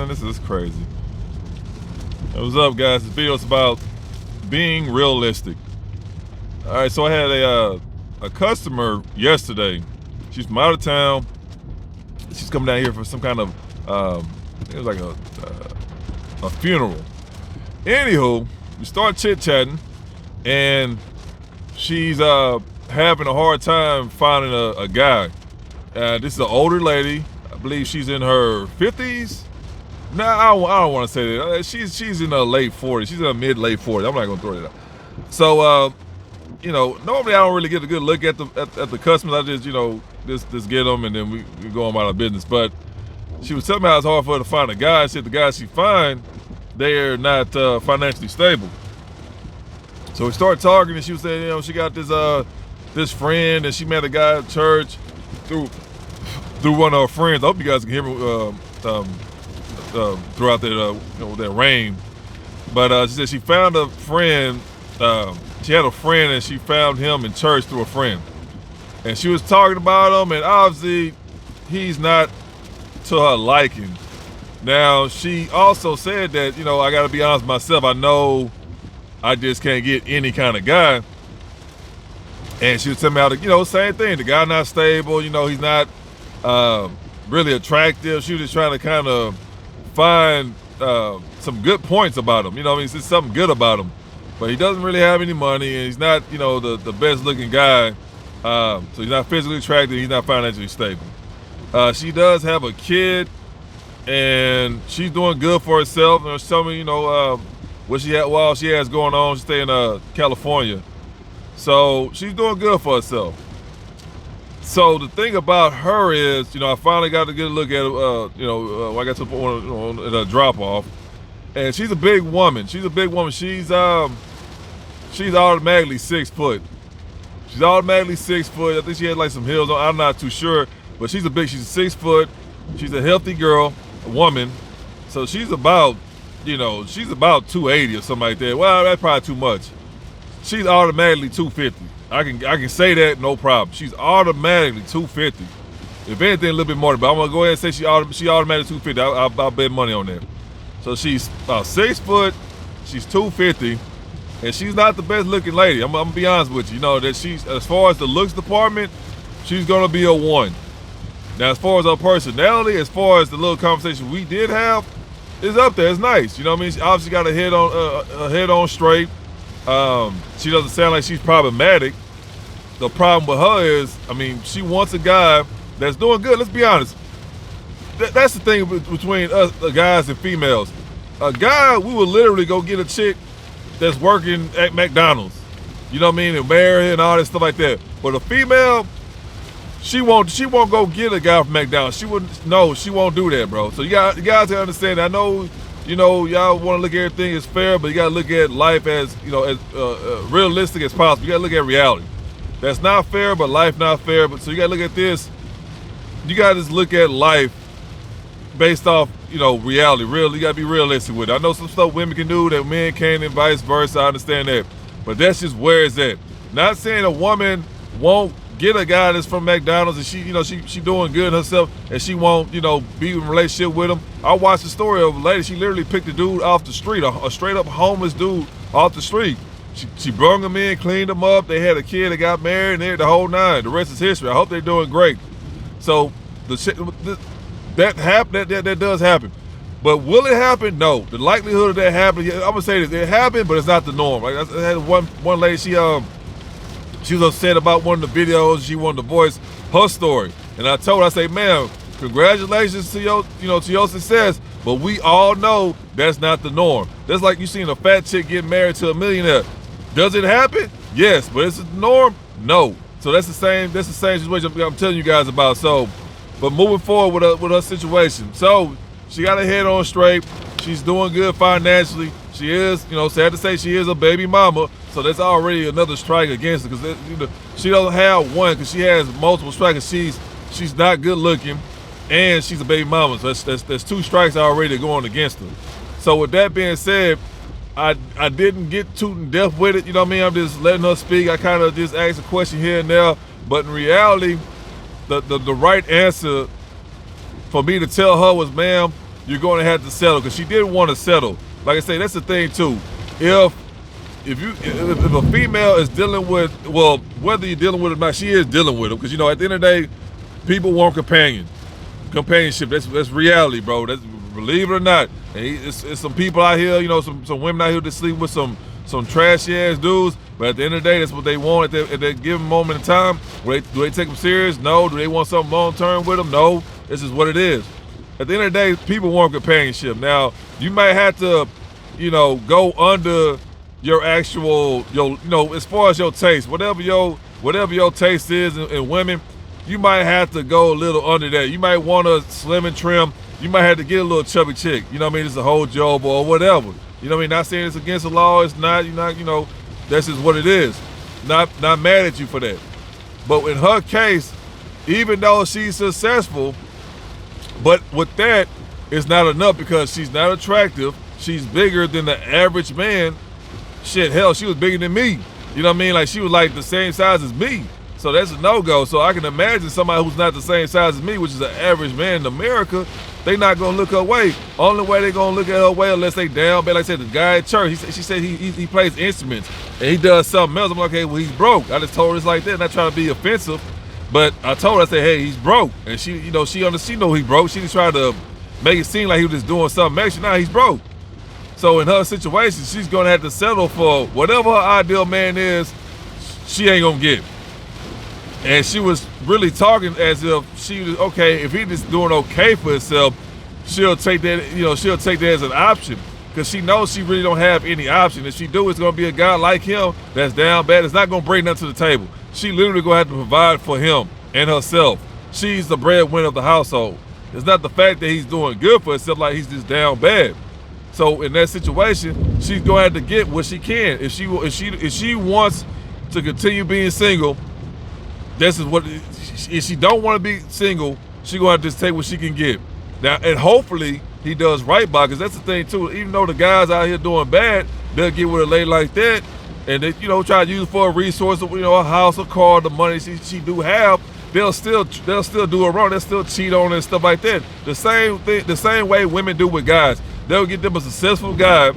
man. This is crazy. Hey, what's up, guys? This video is about being realistic. All right, so I had a customer yesterday. She's from out of town. She's coming down here for some kind of it was like a funeral. Anywho, we start chit-chatting, and she's having a hard time finding a guy. This is an older lady. I believe she's in her 50s. No, I don't want to say that. She's in her late 40s. She's in her mid-late 40s. I'm not gonna throw that out. So, normally I don't really get a good look at the customers. I just get them, and then we go on about our business. But she was telling me how it's hard for her to find a guy. She said the guys she find, they're not financially stable. So we started talking, and she was saying, she got this friend, and she met a guy at church through one of her friends. I hope you guys can hear me throughout that rain. But she said she found a friend. She had a friend, and she found him in church through a friend. And she was talking about him, and obviously he's not to her liking. Now, she also said that, I got to be honest with myself. I know I just can't get any kind of guy. And she was telling me how to, same thing. The guy not stable, he's not really attractive. She was just trying to kind of find some good points about him. It's just something good about him. But he doesn't really have any money, and he's not, the best looking guy. So he's not physically attractive. He's not financially stable. She does have a kid, and she's doing good for herself. And she's telling me, what she has going on. She's staying in California. So she's doing good for herself. So the thing about her is, I finally got to get a look at I got to the point at a drop off, and she's a big woman. She's automatically 6 foot. She's automatically 6 foot. I think she had like some heels on. I'm not too sure, but she's 6 foot. She's a healthy girl, a woman. So she's about 280 or something like that. Well, that's probably too much. She's automatically 250. I can say that, no problem. She's automatically 250. If anything, a little bit more. But I'm gonna go ahead and say she automatically 250. I'll bet money on that. So she's about 6 foot. She's 250, and she's not the best looking lady. I'm gonna be honest with you. That she's, as far as the looks department, she's gonna be a 1. Now, as far as her personality, as far as the little conversation we did have, it's up there. It's nice. She obviously got her head on straight. She doesn't sound like she's problematic. The problem with her is, she wants a guy that's doing good. Let's be honest. That's the thing between us, the guys and females. A guy, we would literally go get a chick that's working at McDonald's. And marry her and all that stuff like that. But a female, she won't go get a guy from McDonald's. She won't do that, bro. So you guys have to understand. I know, y'all want to look at everything as fair, but you got to look at life as, as realistic as possible. You got to look at reality. That's not fair, but life not fair. But so you got to look at this. You got to just look at life based off, reality. You got to be realistic with it. I know some stuff women can do that men can't, and vice versa. I understand that. But that's just where it's at. Not saying a woman won't get a guy that's from McDonald's and she doing good herself, and she won't, be in a relationship with him. I watched the story of a lady. She literally picked a dude off the street, a straight up homeless dude off the street. She brought him in, cleaned him up. They had a kid, they got married, and the whole nine. The rest is history. I hope they're doing great. So that happened. That does happen. But will it happen? No. The likelihood of that happening, I'm gonna say this: it happened, but it's not the norm. Like I had one lady. She was upset about one of the videos. She wanted to voice her story, and I told her, I say, "Ma'am, congratulations to your success, but we all know that's not the norm. That's like you seen a fat chick get married to a millionaire. Does it happen? Yes, but is it the norm? No. So that's the same situation I'm telling you guys about. So, but moving forward with her situation. So she got her head on straight. She's doing good financially. She is, sad to say, she is a baby mama. So that's already another strike against her, because she doesn't have one, because she has multiple strikes. She's not good looking, and she's a baby mama. So that's 2 strikes already going against her. So with that being said, I didn't get too in depth with it. I'm just letting her speak. I kind of just asked a question here and there, but in reality, the right answer for me to tell her was, ma'am, you're going to have to settle, because she didn't want to settle. Like I say, that's the thing too. If a female is dealing with, well, whether you're dealing with it or not, she is dealing with them, because at the end of the day, people want companionship. That's reality, bro. Believe it or not. And it's some people out here, some women out here that sleep with some trashy ass dudes. But at the end of the day, that's what they want at that given moment in time. Do they take them serious? No. Do they want something long term with them? No. This is what it is. At the end of the day, people want companionship. Now, you might have to, go under your actual, as far as your taste, whatever your taste is in women, you might have to go a little under that. You might want a slim and trim. You might have to get a little chubby chick. It's a whole job or whatever. Not saying it's against the law. It's not. That's just what it is. Not mad at you for that. But in her case, even though she's successful, but with that, it's not enough, because she's not attractive. She's bigger than the average man. Shit, hell, she was bigger than me. Like, she was like the same size as me. So that's a no-go. So I can imagine somebody who's not the same size as me, which is an average man in America, they not gonna look her way. Only way they gonna look at her way unless they down bad. Like I said, the guy at church, she said he plays instruments and he does something else. I'm like, okay, well, he's broke. I just told her it's like that, not trying to be offensive, but I told her, I said, hey, he's broke. And she know he's broke. She just tried to make it seem like he was just doing something extra. Nah, he's broke. So in her situation, she's gonna have to settle for whatever her ideal man is. She ain't gonna get. And she was really talking as if she was okay. If he just doing okay for himself, she'll take that. She'll take that as an option, because she knows she really don't have any option. If she do, it's gonna be a guy like him that's down bad. It's not gonna bring nothing to the table. She literally gonna have to provide for him and herself. She's the breadwinner of the household. It's not the fact that he's doing good for himself, like he's just down bad. So in that situation, she's gonna have to get what she can. If she wants to continue being single, this is what. If she don't want to be single, she gonna have to just take what she can get. Now, and hopefully he does right by, because that's the thing too. Even though the guys out here doing bad, they'll get with a lady like that, and they try to use it for a resource, a house, a car, the money she do have. They'll still do her wrong. They'll still cheat on her and stuff like that. The same way women do with guys. They'll get them a successful guy.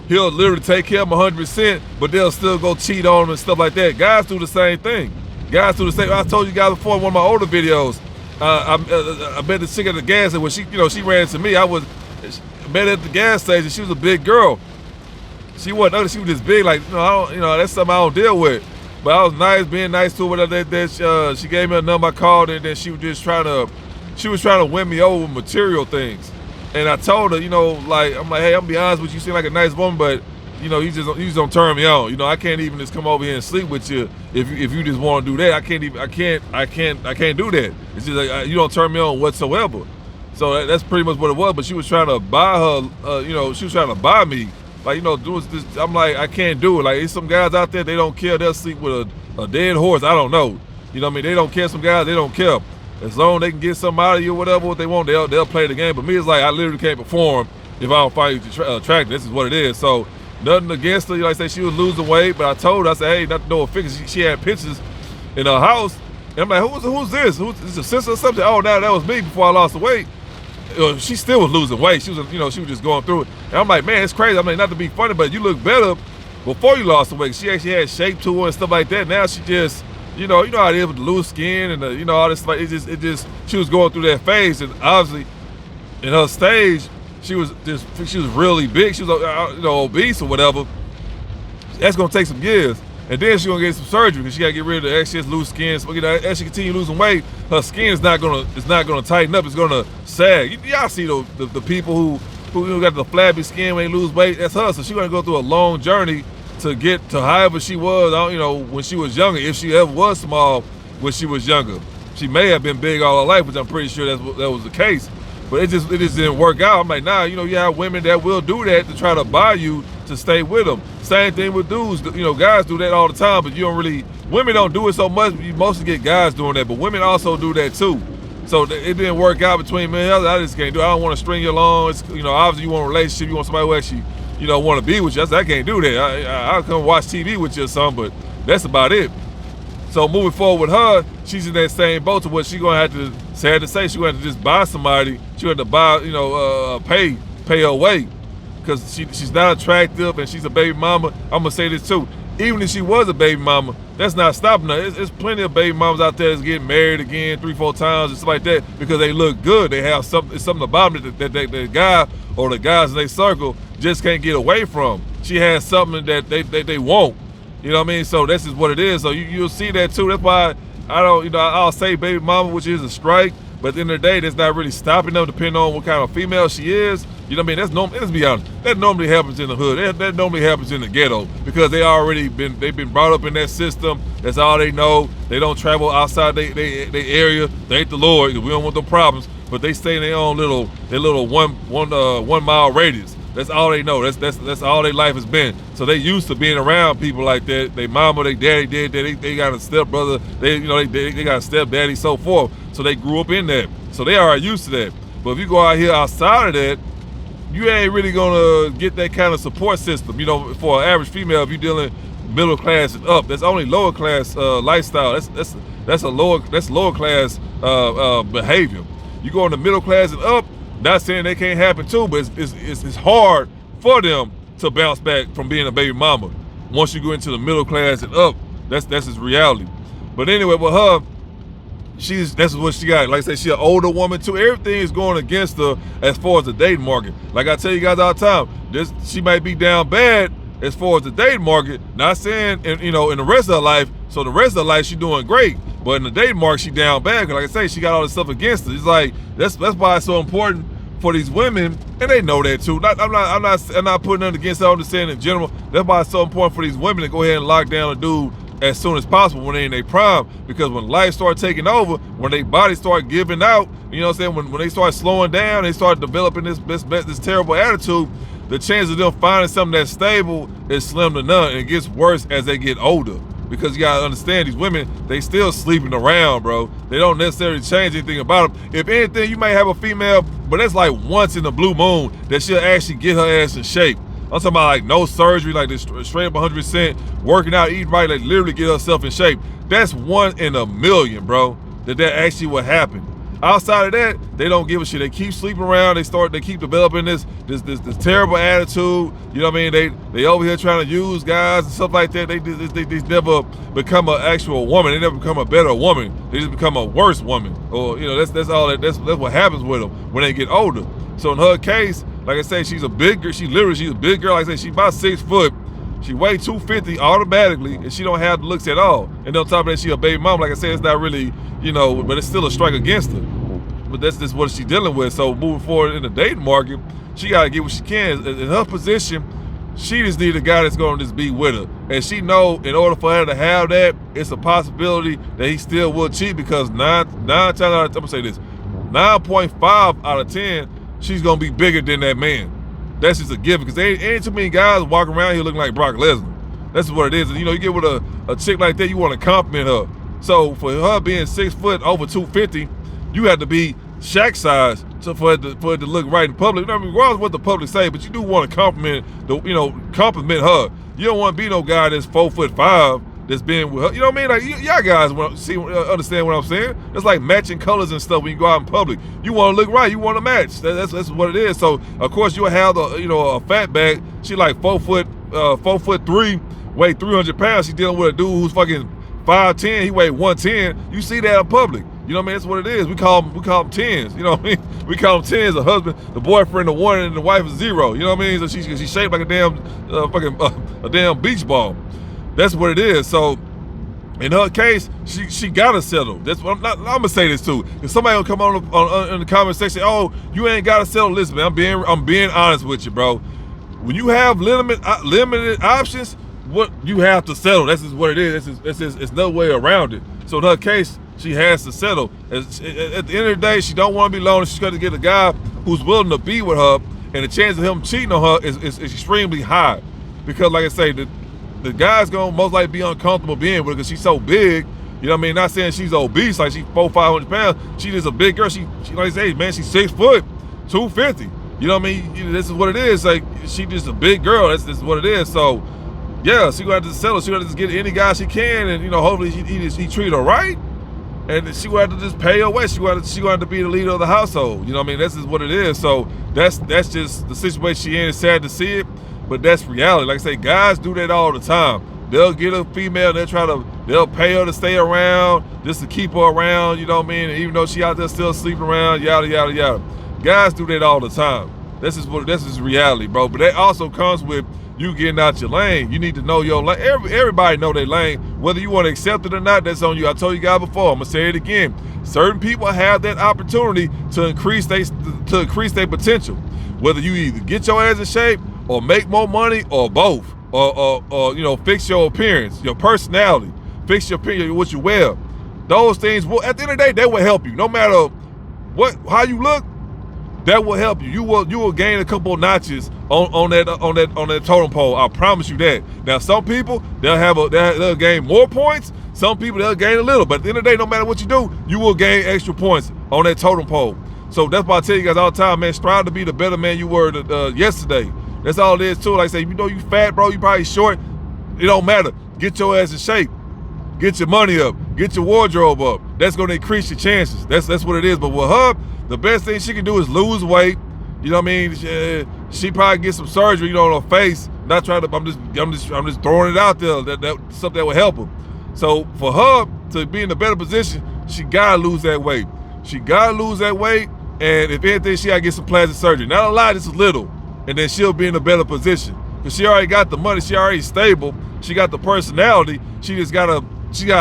He'll literally take care of them 100%, but they'll still go cheat on them and stuff like that. Guys do the same thing. Guys do the same. I told you guys before in one of my older videos. I met this chick at the gas station. When she ran into me, I met her at the gas station. She was a big girl. She wasn't ugly. She was just big. Like, that's something I don't deal with. But I was nice, being nice to her. Whatever. She gave me a number. I called her, and then she was just trying to win me over with material things. And I told her, I'm like, hey, I'm gonna be honest with you. You seem like a nice woman, but you just don't turn me on. I can't even just come over here and sleep with you if you just want to do that. I can't do that. It's just like, you don't turn me on whatsoever. So that's pretty much what it was. But she was trying to buy her, she was trying to buy me. Like, do this. I'm like, I can't do it. Like, there's some guys out there, they don't care. They'll sleep with a dead horse. I don't know. They don't care. Some guys, they don't care. As long as they can get something out of you, whatever what they want, they'll play the game. But me, it's like, I literally can't perform if I don't find you attractive. This is what it is. So nothing against her. Like I say, she was losing weight, but I told her, I said, hey, not to know her figures. She had pictures in her house. And I'm like, who's this? Who's this, a sister or something? Oh, now that was me before I lost the weight. She still was losing weight. She was, she was just going through it. And I'm like, man, it's crazy. I mean, not to be funny, but you look better before you lost the weight. She actually had shape to her and stuff like that. Now she just, you know how it is with the loose skin and all this. Like, it just, she was going through that phase, and obviously, in her stage, she was really big. She was, obese or whatever. That's gonna take some years, and then she's gonna get some surgery because she gotta get rid of the excess loose skin. So, as she continue losing weight, her skin is not gonna tighten up. It's gonna sag. Y'all see the people who got the flabby skin when they lose weight. That's her. So she's gonna go through a long journey to get to however she was, when she was younger. If she ever was small when she was younger, she may have been big all her life, which I'm pretty sure that was the case. But it just didn't work out. I'm like, nah, you have women that will do that to try to buy you to stay with them. Same thing with dudes. Guys do that all the time, but women don't do it so much. You mostly get guys doing that, but women also do that too. So it didn't work out between me and others. I just can't do it. I don't want to string you along. It's, obviously you want a relationship. You want somebody who actually, want to be with you. I can't do that. I'll come watch TV with you or something, but that's about it. So moving forward with her, she's in that same boat to what she's going to have to say. She's going to have to just buy somebody. She had to buy, pay her way because she's not attractive and she's a baby mama. I'm gonna say this too. Even if she was a baby mama, that's not stopping her. There's plenty of baby mamas out there that's getting married again 3-4 times and stuff like that because they look good. They have something about them that the guy or the guys in their circle just can't get away from. She has something that they want. You know what I mean? So this is what it is. So you'll see that too. That's why I'll say baby mama, which is a strike, but at the end of the day, that's not really stopping them depending on what kind of female she is. You know what I mean? That's normal. Let's be honest. That normally happens in the hood. That normally happens in the ghetto because they've been brought up in that system. That's all they know. They don't travel outside their area. Thank the Lord, we don't want them problems. But they stay in their own little 1 mile radius. That's all they know. That's all their life has been. So they used to being around people like that. They mama, they daddy did that. They got a stepbrother. They got a stepdaddy, so forth. So they grew up in that. So they are used to that. But if you go out here outside of that, you ain't really gonna get that kind of support system. For an average female, if you're dealing middle class and up, that's only lower class lifestyle. That's lower class behavior. You go in the middle class and up. Not saying they can't happen too, but it's hard for them to bounce back from being a baby mama. Once you go into the middle class and up, that's his reality. But anyway, with her, that's what she got. Like I said, she's an older woman too. Everything is going against her as far as the dating market. Like I tell you guys all the time, she might be down bad as far as the dating market. Not saying in the rest of her life. So the rest of her life she's doing great. But in the dating market, she down bad. Cause like I say, she got all this stuff against her. It's like that's why it's so important for these women, and they know that too. I'm not putting them against her. I'm just saying in general. That's why it's so important for these women to go ahead and lock down a dude as soon as possible when they're in their prime. Because when life start taking over, when their bodies start giving out, you know what I'm saying? When they start slowing down, they start developing this terrible attitude. The chance of them finding something that's stable is slim to none, and it gets worse as they get older. Because you gotta understand, these women, they still sleeping around, bro. They don't necessarily change anything about them. If anything, you might have a female, but that's like once in the blue moon that she'll actually get her ass in shape. I'm talking about like no surgery, like this straight up 100%, working out, eating right, like literally get herself in shape. That's 1 in a million, bro, that actually will happen. Outside of that, they don't give a shit. They keep sleeping around. They keep developing this terrible attitude. You know what I mean? They over here trying to use guys and stuff like that. They never become an actual woman. They never become a better woman. They just become a worse woman. Or that's what happens with them when they get older. So in her case, like I say, she's a big girl. She's a big girl. Like I say, she's about 6 foot. She weighs 250 automatically, and she don't have the looks at all. And on top of that, she a baby mom. Like I said, it's not really, but it's still a strike against her. But that's just what she's dealing with. So moving forward in the dating market, she got to get what she can. In her position, she just need a guy that's going to just be with her. And she know in order for her to have that, it's a possibility that he still will cheat because 9 times out of, I'm going to say this, 9.5 out of 10, she's going to be bigger than that man. That's just a given because ain't too many guys walking around here looking like Brock Lesnar. That's what it is. And, you get with a chick like that, you want to compliment her. So for her being 6 foot over 250, you have to be Shaq size for it to look right in public. I mean, regardless of what the public say, but you do want to compliment compliment her. You don't want to be no guy that's 4'5" that's been with her. You know what I mean? Like y'all guys understand what I'm saying? It's like matching colors and stuff when you go out in public. You want to look right. You want to match. That's what it is. So of course you'll have a fat back. She like 4'3", weigh 300 pounds. She dealing with a dude who's fucking 5'10". He weigh 110. You see that in public. You know what I mean? That's what it is. We call them tens. You know what I mean? We call them tens. The husband, the boyfriend, the 1, and the wife is 0. You know what I mean? So she's shaped like a damn a damn beach ball. That's what it is. So in her case, she gotta settle. That's what I'm gonna say this too. If somebody will come on in the comment section, oh, you ain't gotta settle. Listen, man, I'm being honest with you, bro. When you have limited options, what you have to settle. That's just what it is. It's no way around it. So in her case, she has to settle. At the end of the day, she don't want to be lonely. She's got to get a guy who's willing to be with her, and the chance of him cheating on her is extremely high. Because like I say, the guy's gonna most likely be uncomfortable being with her because she's so big. You know what I mean? Not saying she's obese, like she's 400-500 pounds. She just a big girl. She like I say, man, she's 6 foot, 250. You know what I mean? This is what it is. Like she just a big girl. This is what it is. So yeah, she gonna have to settle. She gonna have to get any guy she can, and hopefully he treat her right. and she gonna have to just pay her way. She gonna have to be the leader of the household. You know what I mean? This is what it is. So that's just the situation she in. It's sad to see it, but that's reality. Like I say, guys do that all the time. They'll get a female, they'll pay her to stay around just to keep her around, you know what I mean? And even though she out there still sleeping around, yada, yada, yada. Guys do that all the time. This is reality, bro. But that also comes with you getting out your lane. You need to know your lane. Everybody know their lane. Whether you want to accept it or not, that's on you. I told you guys before, I'm gonna say it again. Certain people have that opportunity to increase their potential. Whether you either get your ass in shape or make more money or both. Or you know, fix your appearance, your personality, fix your opinion, what you wear. Those things will, at the end of the day, they will help you. No matter how you look, that will help you. You will gain a couple of notches on that totem pole. I promise you that. Now, some people they'll gain more points. Some people they'll gain a little. But at the end of the day, no matter what you do, you will gain extra points on that totem pole. So that's why I tell you guys all the time, man. Strive to be the better man you were yesterday. That's all it is too. Like I say, you know you fat, bro, you probably short. It don't matter. Get your ass in shape. Get your money up. Get your wardrobe up. That's gonna increase your chances. That's what it is. But with her, the best thing she can do is lose weight. You know what I mean? She probably get some surgery, you know, on her face. Not trying to. I'm just throwing it out there. That something that will help her. So for her to be in a better position, she gotta lose that weight. She gotta lose that weight. And if anything, she gotta get some plastic surgery. Not a lot. It's a little. And then she'll be in a better position because she already got the money. She already stable. She got the personality. She gotta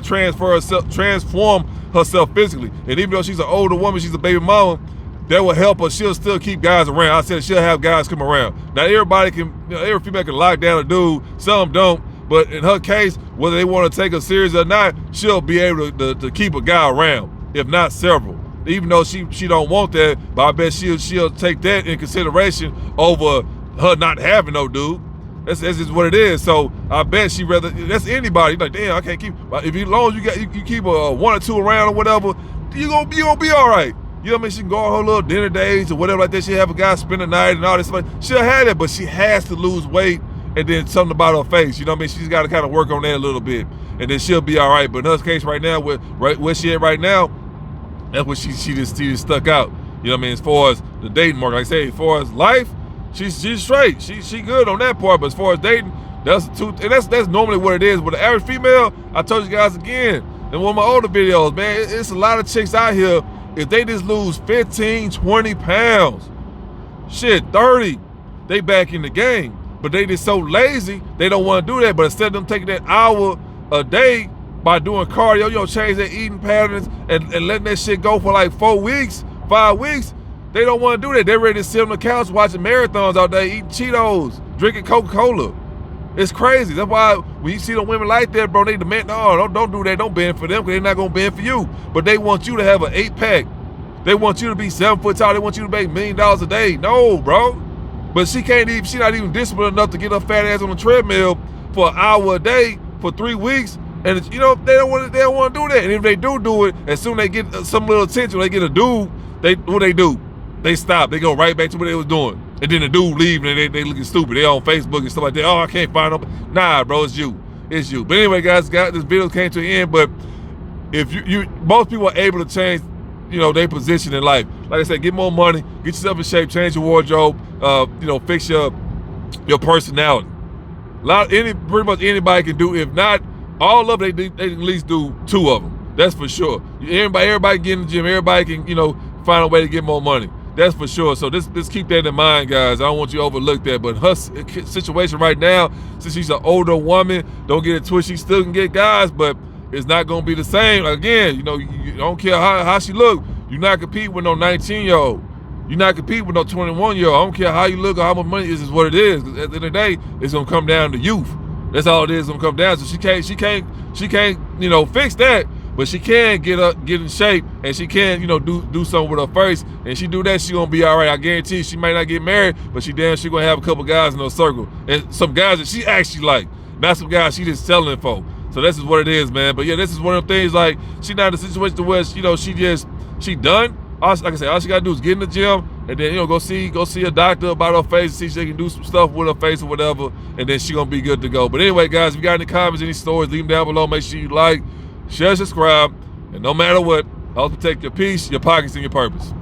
transform herself physically. And even though she's an older woman, she's a baby mama, that will help her. She'll still keep guys around. I said she'll have guys come around. Now everybody can, every female can lock down a dude. Some don't. But in her case, whether they want to take her serious or not, she'll be able to keep a guy around, if not several. Even though she don't want that, but I bet she'll take that in consideration over her not having no dude. That's just what it is. So I bet she rather, that's anybody. Like, damn, I can't keep. If you long as you keep a one or two around or whatever, you gonna be all right. You know what I mean? She can go on her little dinner days or whatever like that. She'll have a guy spend the night and all this stuff. She'll have that, but she has to lose weight and then something about her face. You know what I mean? She's got to kind of work on that a little bit, and then she'll be all right. But in her case right now, where she at right now, that's what she just stuck out. You know what I mean? As far as the dating market, like I say, as far as life, she's straight. She good on that part. But as far as dating, that's normally what it is. With the average female, I told you guys again in one of my older videos, man, it's a lot of chicks out here. If they just lose 15, 20 pounds, shit, 30, they back in the game. But they just so lazy, they don't want to do that. But instead of them taking that hour a day by doing cardio, change their eating patterns and letting that shit go for like 4 weeks, 5 weeks, they don't want to do that. They're ready to sit on the couch watching marathons all day, eating Cheetos, drinking Coca-Cola. It's crazy. That's why when you see the women like that, bro, they demand, no, don't do that. Don't bend for them because they're not going to bend for you. But they want you to have an 8-pack. They want you to be 7 foot tall. They want you to make $1 million a day. No, bro. But she not even disciplined enough to get her fat ass on the treadmill for an hour a day for 3 weeks. And they don't want to do that. And if they do it, as soon as they get some little attention, they get a dude, what they do? They stop. They go right back to what they was doing. And then the dude leave and they looking stupid. They on Facebook and stuff like that. Oh, I can't find them. Nah, bro, it's you. It's you. But anyway, guys, this video came to an end. But if most people are able to change, their position in life. Like I said, get more money, get yourself in shape, change your wardrobe, fix your personality. Pretty much anybody can do. If not all of it, they can at least do 2 of them. That's for sure. Everybody get in the gym. Everybody can, find a way to get more money. That's for sure. So just keep that in mind, guys. I don't want you to overlook that. But her situation right now, since she's an older woman, don't get it twisted. She still can get guys, but it's not going to be the same. Again, you don't care how she look. You're not competing with no 19-year-old. You're not competing with no 21-year-old. I don't care how you look or how much money is what it is. Because at the end of the day, it's going to come down to youth. That's all it is going to come down. So she can't, fix that. But she can get in shape, and she can, do something with her face. And she do that, she gonna be all right. I guarantee you, she might not get married, but she gonna have a couple guys in her circle, and some guys that she actually like, not some guys she just selling for. So this is what it is, man. But yeah, this is one of them things. Like, she not in a situation where she done. Like I said, all she gotta do is get in the gym, and then go see a doctor about her face, see if she can do some stuff with her face or whatever, and then she gonna be good to go. But anyway, guys, if you got any comments, any stories, leave them down below. Make sure you like, share, subscribe, And no matter what, always protect your peace, your pockets, and your purpose.